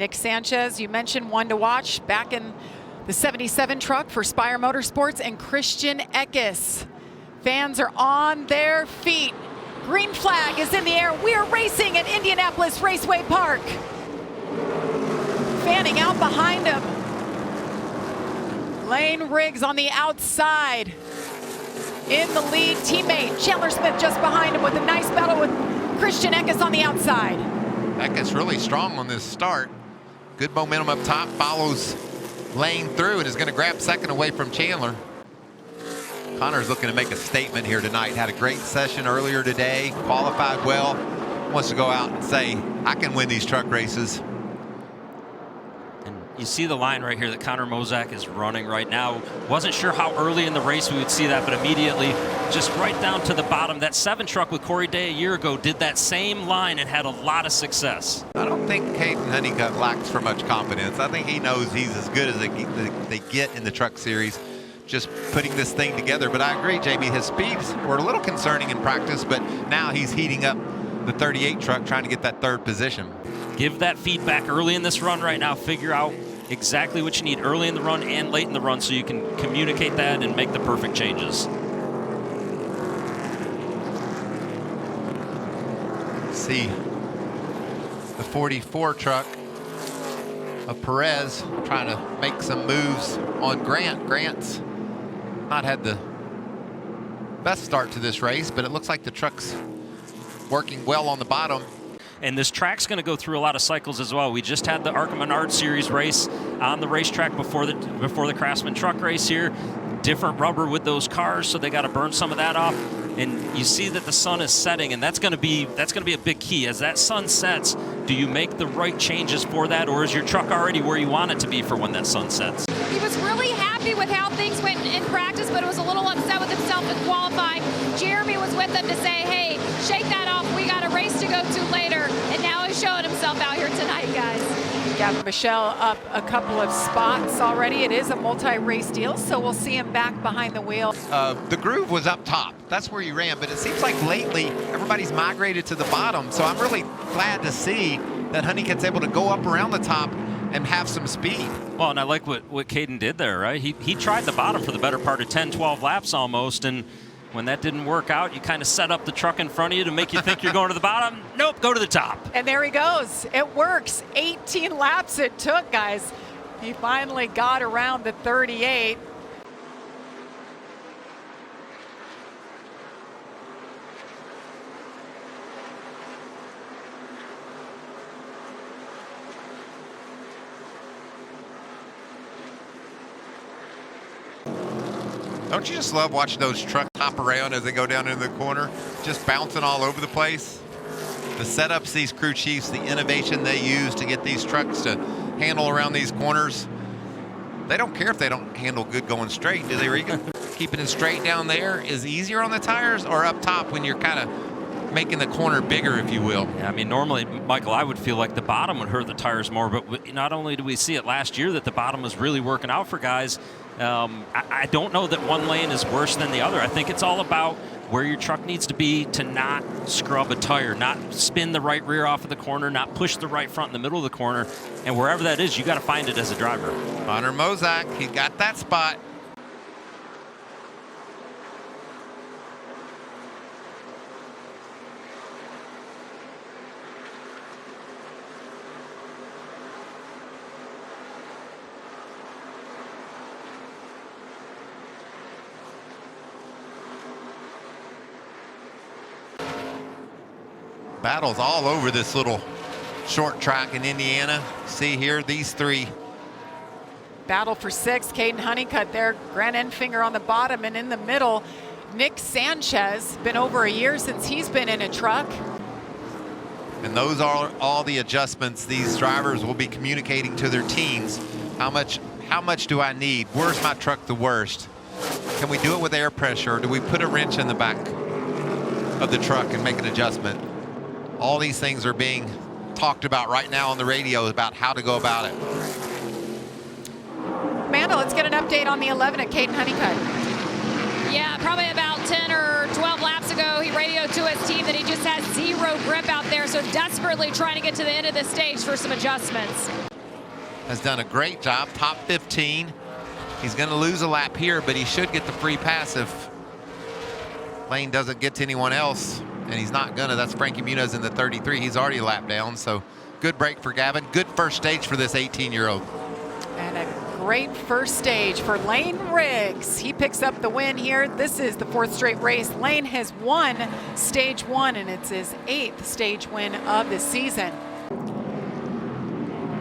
Nick Sanchez, you mentioned one to watch back in the 77 truck for Spire Motorsports, and Christian Eckes. Fans are on their feet. Green flag is in the air. We are racing at Indianapolis Raceway Park. Fanning out behind him. Layne Riggs on the outside. In the lead, teammate Chandler Smith just behind him with a nice battle with Christian Eckes on the outside. Eckes really strong on this start. Good momentum up top, follows Layne through and is going to grab second away from Chandler. Connor's looking to make a statement here tonight. Had a great session earlier today, qualified well. Wants to go out and say, I can win these truck races. And you see the line right here that Connor Mozak is running right now. Wasn't sure how early in the race we would see that, but immediately just right down to the bottom. That 7 truck with Corey Day a year ago did that same line and had a lot of success. I don't think Kaden Honeycutt lacks for much confidence. I think he knows he's as good as they get in the truck series, just putting this thing together. But I agree, Jamie, his speeds were a little concerning in practice, but now he's heating up the 38 truck, trying to get that 3rd position. Give that feedback early in this run right now. Figure out exactly what you need early in the run and late in the run so you can communicate that and make the perfect changes. See the 44 truck of Perez trying to make some moves on Grant. Grant's not had the best start to this race, but it looks like the truck's working well on the bottom. And this track's going to go through a lot of cycles as well. We just had the ARCA Menard Series race on the racetrack before the Craftsman Truck race here. Different rubber with those cars, so they got to burn some of that off. And you see that the sun is setting, and that's going to be a big key. As that sun sets, do you make the right changes for that, or is your truck already where you want it to be for when that sun sets? He was really happy with how things went in practice, but was a little upset with himself in qualifying. Jeremy was with him to say, hey, shake that off. We got a race to go to later. And now he's showing himself out here tonight, guys. Yeah, Michelle up a couple of spots already. It is a multi-race deal, so we'll see him back behind the wheel. The groove was up top. That's where you ran, but it seems like lately everybody's migrated to the bottom. So I'm really glad to see that Honeycutt's able to go up around the top and have some speed. Well, and I like what Kaden did there, right? He tried the bottom for the better part of 10, 12 laps almost, and when that didn't work out, you kind of set up the truck in front of you to make you think you're going to the bottom. Nope, go to the top. And there he goes. It works. 18 laps it took, guys. He finally got around the 38. Don't you just love watching those trucks hop around as they go down into the corner, just bouncing all over the place? The setups these crew chiefs, the innovation they use to get these trucks to handle around these corners. They don't care if they don't handle good going straight, do they, Regan? Keeping it straight down there is easier on the tires, or up top when you're kind of making the corner bigger, if you will? Yeah, I mean, normally, Michael, I would feel like the bottom would hurt the tires more, but not only do we see it last year that the bottom was really working out for guys, I don't know that one lane is worse than the other. I think it's all about where your truck needs to be to not scrub a tire, not spin the right rear off of the corner, not push the right front in the middle of the corner. And wherever that is, you got to find it as a driver. Connor Mozak, he got that spot. Battles all over this little short track in Indiana. See here, these three. Battle for 6. Kaden Honeycutt there. Grant Enfinger on the bottom, and in the middle, Nick Sanchez. Been over a year since he's been in a truck. And those are all the adjustments these drivers will be communicating to their teams. How much do I need? Where's my truck the worst? Can we do it with air pressure? Or do we put a wrench in the back of the truck and make an adjustment? All these things are being talked about right now on the radio about how to go about it. Amanda, let's get an update on the 11 at Kaden Honeycutt. Yeah, probably about 10 or 12 laps ago, he radioed to his team that he just has zero grip out there, so desperately trying to get to the end of the stage for some adjustments. has done a great job, top 15. He's going to lose a lap here, but he should get the free pass if Layne doesn't get to anyone else, and he's not going to. That's Frankie Muniz in the 33. He's already a lap down, so good break for Gavin. Good first stage for this 18-year-old. And a great first stage for Layne Riggs. He picks up the win here. This is the 4th straight race. Layne has won stage 1, and it's his 8th stage win of the season.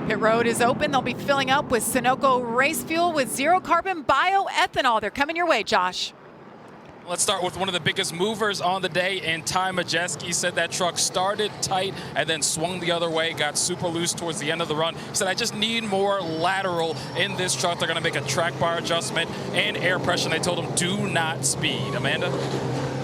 Pit road is open. They'll be filling up with Sunoco race fuel with zero carbon bioethanol. They're coming your way, Josh. Let's start with one of the biggest movers on the day, and Ty Majeski said that truck started tight and then swung the other way, got super loose towards the end of the run. He said, I just need more lateral in this truck. They're going to make a track bar adjustment and air pressure. And they told him, do not speed. Amanda?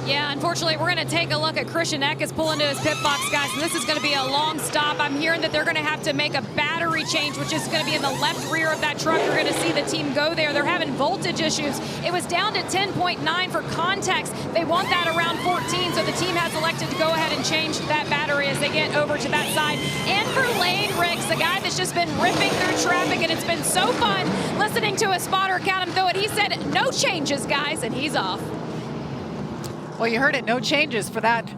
Yeah, unfortunately, we're going to take a look at Christian Eckes pull into his pit box, guys, and this is going to be a long stop. I'm hearing that they're going to have to make a battery change, which is going to be in the left rear of that truck. You're going to see the team go there. They're having voltage issues. It was down to 10.9 for context. They want that around 14, so the team has elected to go ahead and change that battery as they get over to that side. And for Layne Riggs, the guy that's just been ripping through traffic, and it's been so fun listening to a spotter count him through it. He said, no changes, guys, and he's off. Well, you heard it, no changes for that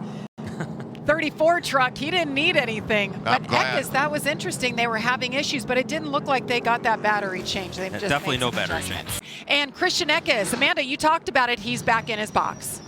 34 truck. He didn't need anything. But Eckes, that was interesting. They were having issues, but it didn't look like they got that battery change. They've just definitely made no some battery adjustments. change. And Christian Eckes, Amanda, you talked about it. He's back in his box.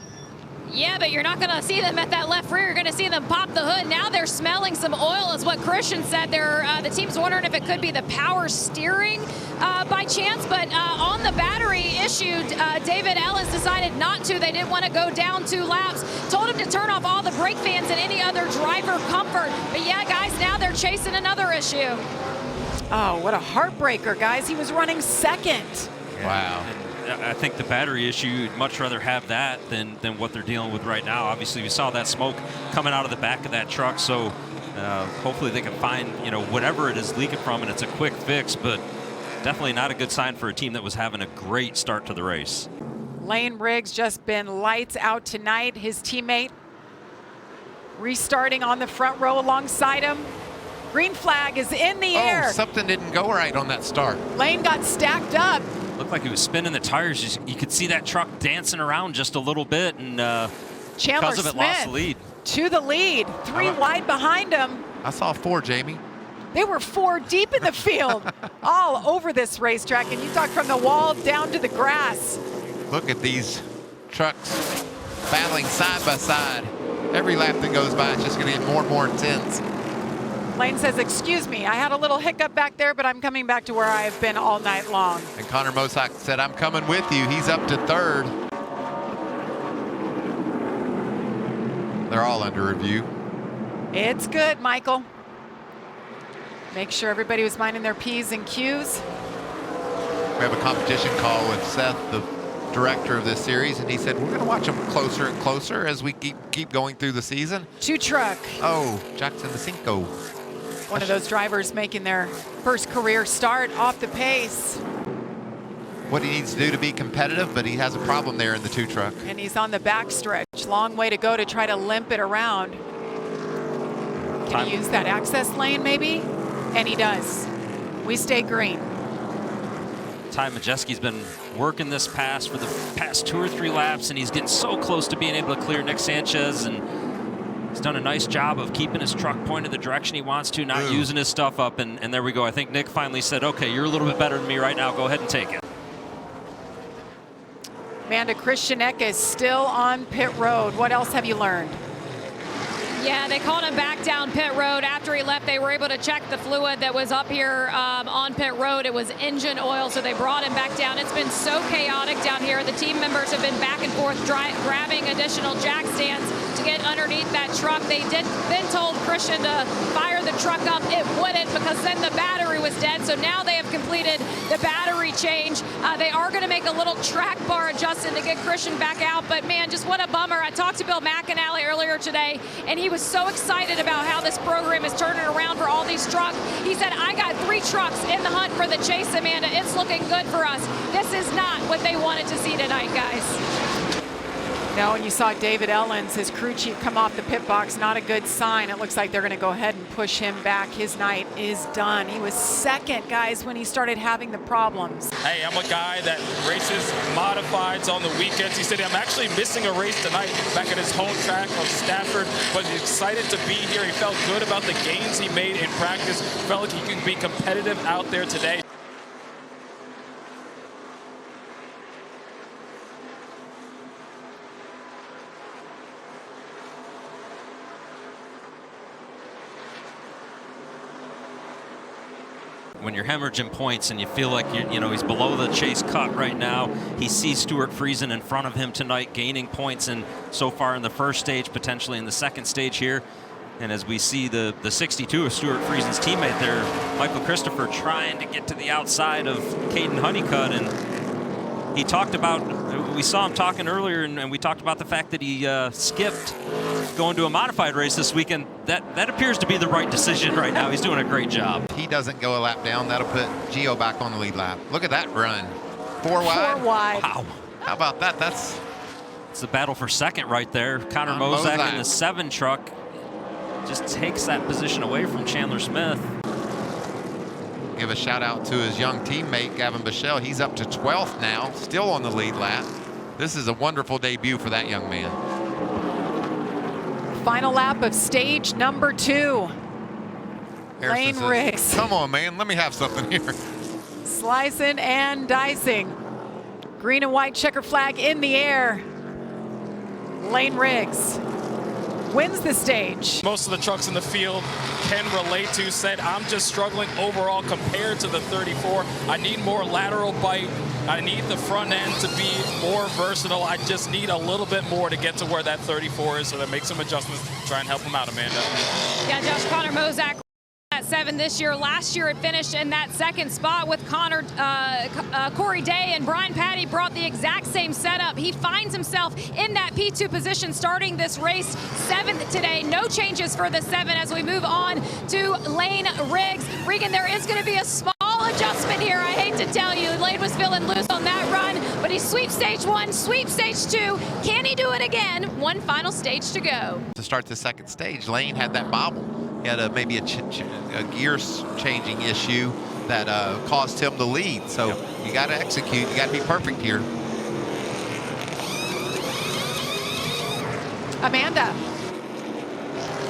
Yeah, but you're not going to see them at that left rear. You're going to see them pop the hood. Now they're smelling some oil, is what Christian said. The team's wondering if it could be the power steering by chance. But on the battery issue, David Ellis decided not to. They didn't want to go down 2 laps. Told him to turn off all the brake fans and any other driver comfort. But yeah, guys, now they're chasing another issue. Oh, what a heartbreaker, guys. He was running second. Wow. I think the battery issue, you'd much rather have that than what they're dealing with right now. Obviously, we saw that smoke coming out of the back of that truck, so hopefully they can find, whatever it is leaking from, and it's a quick fix, but definitely not a good sign for a team that was having a great start to the race. Layne Riggs just been lights out tonight. His teammate restarting on the front row alongside him. Green flag is in the air. Oh, something didn't go right on that start. Layne got stacked up. Looked like he was spinning the tires. You could see that truck dancing around just a little bit, and Chandler because of it, lost the lead. To the lead, 3 wide behind him. I saw 4, Jamie. They were 4 deep in the field, all over this racetrack. And you talk from the wall down to the grass. Look at these trucks battling side by side. Every lap that goes by, it's just going to get more and more intense. Layne says, excuse me, I had a little hiccup back there, but I'm coming back to where I've been all night long. And Connor Mosak said, I'm coming with you. He's up to 3rd. They're all under review. It's good, Michael. Make sure everybody was minding their P's and Q's. We have a competition call with Seth, the director of this series, and he said, we're going to watch them closer and closer as we keep going through the season. 2 truck. Oh, Jackson the Cinco. One of those drivers making their first career start off the pace. What he needs to do to be competitive, but he has a problem there in the 2 truck. And he's on the back stretch. Long way to go to try to limp it around. Can he use that access lane maybe? And he does. We stay green. Ty Majeski's been working this pass for the past 2 or 3 laps, and he's getting so close to being able to clear Nick Sanchez, and he's done a nice job of keeping his truck pointed the direction he wants to, not using his stuff up, and there we go. I think Nick finally said, okay, you're a little bit better than me right now. Go ahead and take it. Amanda, Christian Eckes still on pit road. What else have you learned? Yeah, they called him back down pit road. After he left, they were able to check the fluid that was up here on pit road. It was engine oil, so they brought him back down. It's been so chaotic down here. The team members have been back and forth grabbing additional jack stands to get underneath that truck. They then told Christian to fire the truck up. It wouldn't, because then the battery was dead. So now they have completed the battery change. They are going to make a little track bar adjustment to get Christian back out. But man, just what a bummer. I talked to Bill McAnally earlier today, and he was so excited about how this program is turning around for all these trucks. He said, I got 3 trucks in the hunt for the chase, Amanda. It's looking good for us. This is not what they wanted to see tonight, guys. No, and you saw David Ellens, his crew chief, come off the pit box. Not a good sign. It looks like they're going to go ahead and push him back. His night is done. He was second, guys, when he started having the problems. Hey, I'm a guy that races modifieds on the weekends. He said, I'm actually missing a race tonight back at his home track of Stafford, but he's excited to be here. He felt good about the gains he made in practice. Felt like he could be competitive out there today. When you're hemorrhaging points and you feel like he's below the chase cut right now, he sees Stuart Friesen in front of him tonight, gaining points, and so far in the first stage, potentially in the second stage here. And as we see the 62 of Stuart Friesen's teammate there, Michael Christopher, trying to get to the outside of Kaden Honeycutt, and he talked about, we saw him talking earlier, and we talked about the fact that he skipped going to a modified race this weekend. That appears to be the right decision right now. He's doing a great job. He doesn't go a lap down. That'll put Gio back on the lead lap. Look at that run. 4 wide. 4 wide. Wow. How about that? It's the battle for second right there. Connor Mozak in the 7 truck just takes that position away from Chandler Smith. Give a shout out to his young teammate, Gavin Bichelle. He's up to 12th now, still on the lead lap. This is a wonderful debut for that young man. Final lap of stage number 2. Layne Riggs. Come on, man. Let me have something here. Slicing and dicing. Green and white checker flag in the air. Layne Riggs wins the stage. Most of the trucks in the field can relate to said, I'm just struggling overall compared to the 34. I need more lateral bite. I need the front end to be more versatile. I just need a little bit more to get to where that 34 is, so that make some adjustments to try and help him out, Amanda. Yeah, Josh, Connor Mozak at 7 this year. Last year it finished in that second spot with Connor, Corey Day and Brian Patty brought the exact same setup. He finds himself in that P2 position starting this race 7th today. No changes for the 7 as we move on to Layne Riggs. Regan, there is going to be a small adjustment here. I hate to tell you, Layne was feeling loose on that run, but he sweeps stage 1, sweeps stage 2. Can he do it again? One final stage to go. To start the second stage, Layne had that bobble. He had maybe a gear changing issue that caused him to lead. So you got to execute. You got to be perfect here. Amanda.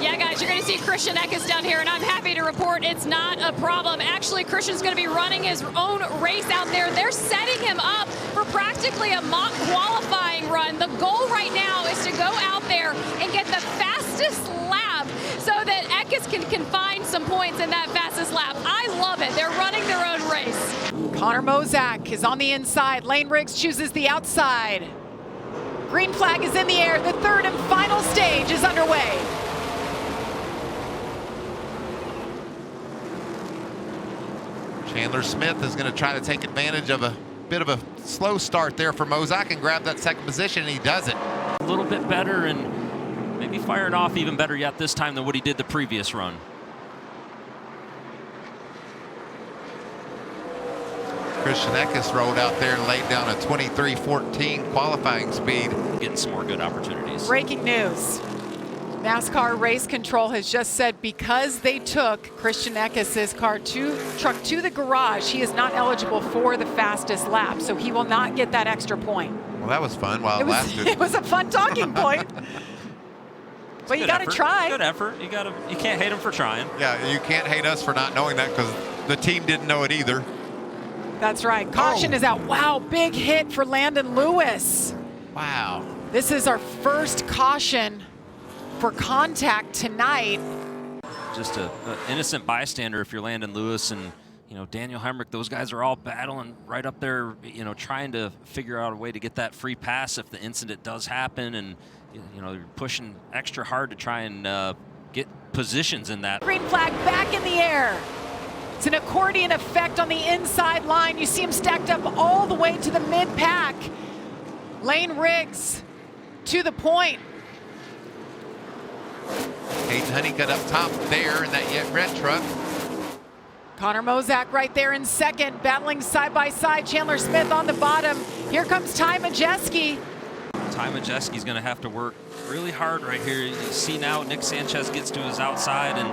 Yeah, guys, you're going to see Christian Eckes down here, and I'm happy to report it's not a problem. Actually, Christian's going to be running his own race out there. They're setting him up for practically a mock qualifying run. The goal right now is to go out there and get the fastest lap so that Eckes can find some points in that fastest lap. I love it. They're running their own race. Connor Mozak is on the inside. Layne Riggs chooses the outside. Green flag is in the air. The third and final stage is underway. Chandler Smith is going to try to take advantage of a bit of a slow start there for Mozak and grab that second position, and he does it. A little bit better, and maybe firing off even better yet this time than what he did the previous run. Christian Eckes rolled out there and laid down a 23:14 qualifying speed. Getting some more good opportunities. Breaking news. NASCAR Race Control has just said because they took Christian Eckes' truck to the garage, he is not eligible for the fastest lap, so he will not get that extra point. Well, that was fun while it lasted. It was a fun talking point. But you got to try. Good effort. You can't hate him for trying. Yeah, you can't hate us for not knowing that because the team didn't know it either. That's right. Caution is out. Wow, big hit for Landon Lewis. Wow. This is our first caution for contact tonight. Just an innocent bystander if you're Landon Lewis and Daniel Hemrick. Those guys are all battling right up there, trying to figure out a way to get that free pass if the incident does happen, and you're pushing extra hard to try and get positions in that. Green flag back in the air. It's an accordion effect on the inside line. You see him stacked up all the way to the mid-pack. Layne Riggs to the point. Kaden Honeycutt up top there in that red truck. Connor Mozak right there in second, battling side by side. Chandler Smith on the bottom. Here comes Ty Majeski. Ty Majeski's going to have to work really hard right here. You see now Nick Sanchez gets to his outside, and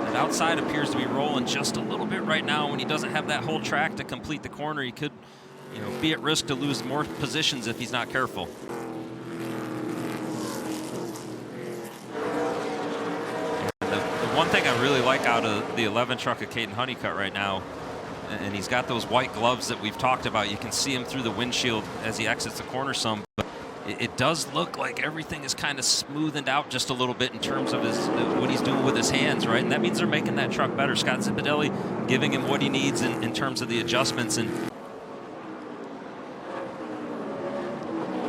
that outside appears to be rolling just a little bit right now. When he doesn't have that whole track to complete the corner, he could, be at risk to lose more positions if he's not careful. The one thing I really like out of the 11 truck of Kaden Honeycutt right now, and he's got those white gloves that we've talked about. You can see him through the windshield as he exits the corner some, but it does look like everything is kind of smoothened out just a little bit in terms of what he's doing with his hands, right? And that means they're making that truck better. Scott Zipadelli giving him what he needs in terms of the adjustments. And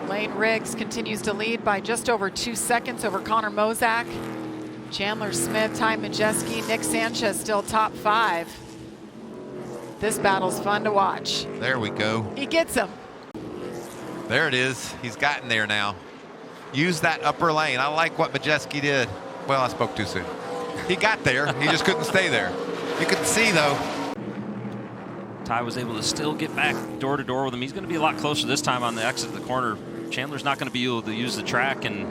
Layne Riggs continues to lead by just over 2 seconds over Connor Mozak. Chandler Smith, Ty Majeski, Nick Sanchez still top 5. This battle's fun to watch. There we go. He gets him. There it is. He's gotten there now. Use that upper lane. I like what Majeski did. Well, I spoke too soon. He got there. He just couldn't stay there. You can see, though. Ty was able to still get back door to door with him. He's going to be a lot closer this time on the exit of the corner. Chandler's not going to be able to use the track, and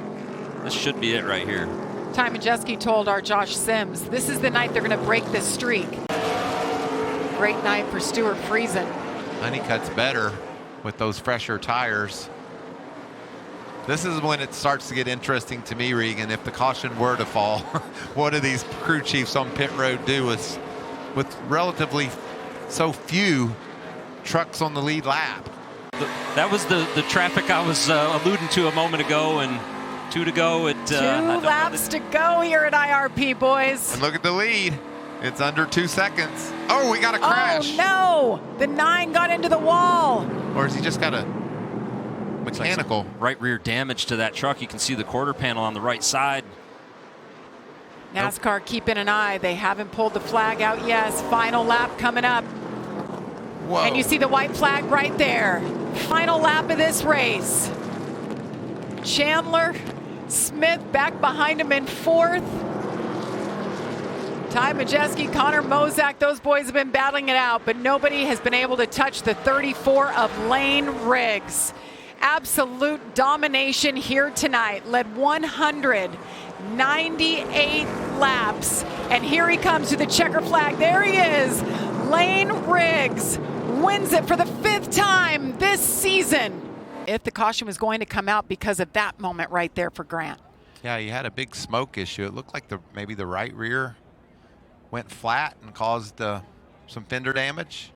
this should be it right here. Ty Majeski told our Josh Sims, this is the night they're going to break this streak. Great night for Stuart Friesen. Honeycutt's better with those fresher tires. This is when it starts to get interesting to me, Regan. If the caution were to fall, what do these crew chiefs on pit road do with relatively so few trucks on the lead lap? That was the traffic I was alluding to a moment ago, and 2 to go. 2 laps to go here at IRP, boys. And look at the lead. It's under 2 seconds. Oh, we got a crash. Oh, no. The 9 got into the wall. Or has he just got a mechanical? Right rear damage to that truck. You can see the quarter panel on the right side. NASCAR keeping an eye. They haven't pulled the flag out yet. Final lap coming up. Whoa. And you see the white flag right there. Final lap of this race. Chandler, Smith back behind him in 4th. Ty Majeski, Connor Mozak, those boys have been battling it out, but nobody has been able to touch the 34 of Layne Riggs. Absolute domination here tonight. Led 198 laps. And here he comes to the checker flag. There he is. Layne Riggs wins it for the 5th time this season. If the caution was going to come out because of that moment right there for Grant. Yeah, he had a big smoke issue. It looked like maybe the right rear went flat and caused some fender damage.